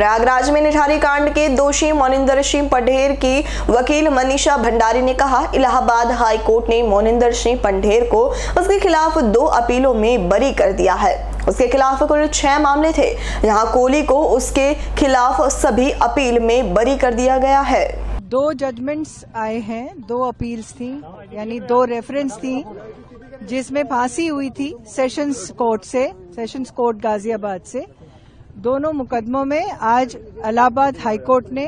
प्रयागराज में निठारी कांड के दोषी मोनिंदर सिंह पंढेर की वकील मनीषा भंडारी ने कहा, इलाहाबाद हाई कोर्ट ने मोनिंदर सिंह पंढेर को उसके खिलाफ 2 अपीलों में बरी कर दिया है। उसके खिलाफ कुल 6 मामले थे, जहां कोहली को उसके खिलाफ सभी अपील में बरी कर दिया गया है। 2 जजमेंट्स आए हैं, 2 अपील्स थी, यानी 2 रेफरेंस थी, जिसमें फांसी हुई थी सेशंस कोर्ट गाजियाबाद से। दोनों मुकदमों में आज इलाहाबाद हाईकोर्ट ने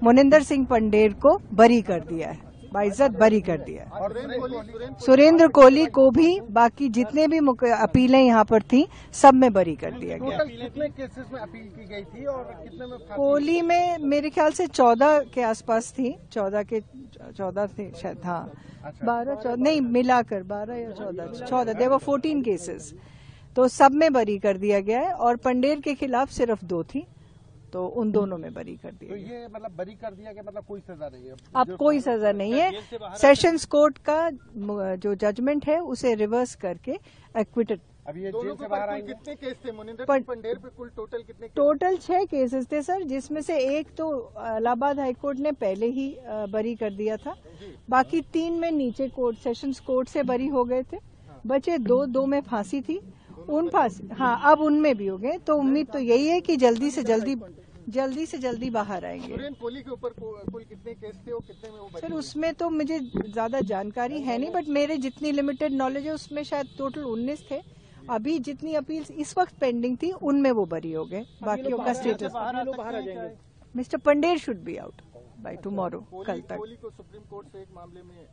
मोनिंदर सिंह पंढेर को बरी कर दिया है, बाइज्जत बरी कर दिया है। सुरेंद्र कोहली को भी बाकी जितने भी अपीलें यहाँ पर थी सब में बरी कर दिया गया। कितने केसेस में अपील की गई थी और कितने में? कोहली में मेरे ख्याल से 14 के आसपास थी, 14 थे शायद, हाँ 12-14 नहीं, मिलाकर 12 या 14 देवर 14 केसेस, तो सब में बरी कर दिया गया है। और पंढेर के खिलाफ सिर्फ 2 थी, तो उन दोनों में बरी कर दिया। तो ये मतलब बरी कर दिया गया, मतलब कोई सजा नहीं है? अब कोई सजा नहीं है। सेशंस कोर्ट का जो जजमेंट है उसे रिवर्स करके एक्विटेड। अभी ये जेल से बाहर आएंगे। कितने केस थे मोनिंदर पंढेर पे? कुल टोटल कितने? टोटल 6 केसेस थे सर, जिसमें से एक तो इलाहाबाद हाईकोर्ट ने पहले ही बरी कर दिया था, बाकी 3 में नीचे कोर्ट सेशंस कोर्ट से बरी हो गए थे, बचे 2 में फांसी थी, उन फांसी, हाँ अब उनमें भी हो गए। तो उम्मीद तो यही है कि जल्दी से जल्दी बाहर आएंगे। कोहली के ऊपर कुल कितने केस थे और कितने में वो बरी? सर उसमें तो मुझे ज्यादा जानकारी है नहीं, बट मेरे जितनी लिमिटेड नॉलेज है उसमें शायद टोटल 19 थे। अभी जितनी अपील इस वक्त पेंडिंग थी उनमें वो बरी हो गए, बाकियों का status. Mister Pandher should be out by tomorrow, कल तक। कोहली को सुप्रीम कोर्ट से एक मामले में,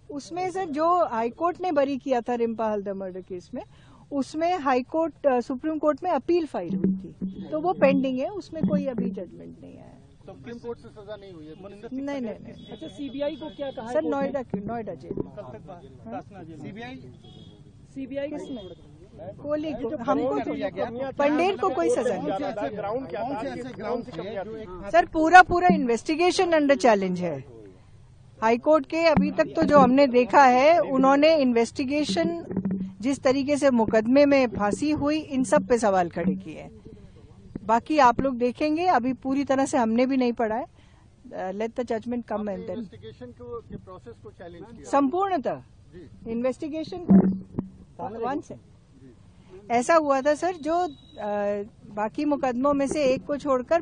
उसमें सर जो हाईकोर्ट ने बरी किया था रिम्पा हल्दर मर्डर केस में, उसमें हाईकोर्ट सुप्रीम कोर्ट में अपील फाइल हुई थी, तो वो पेंडिंग है, उसमें कोई अभी जजमेंट नहीं आया। सुप्रीम कोर्ट से सजा नहीं हुई है? नहीं। अच्छा, सीबीआई को क्या कहा सर नोएडा जेल। सीबीआई किसमें? कोहली को, हमको पंढेर को कोई सजा नहीं। ग्राउंड क्या था? सर पूरा इन्वेस्टिगेशन अंडर चैलेंज है हाईकोर्ट के। अभी तक तो जो हमने देखा है, उन्होंने इन्वेस्टिगेशन, जिस तरीके से मुकदमे में फांसी हुई, इन सब पे सवाल खड़े किए हैं। बाकी आप लोग देखेंगे, अभी पूरी तरह से हमने भी नहीं पढ़ा है। Let the judgment come and then. Investigation के प्रोसेस को चैलेंज किया संपूर्णतः इन्वेस्टिगेशन को वन से ऐसा हुआ था सर, जो बाकी मुकदमों में से एक को छोड़कर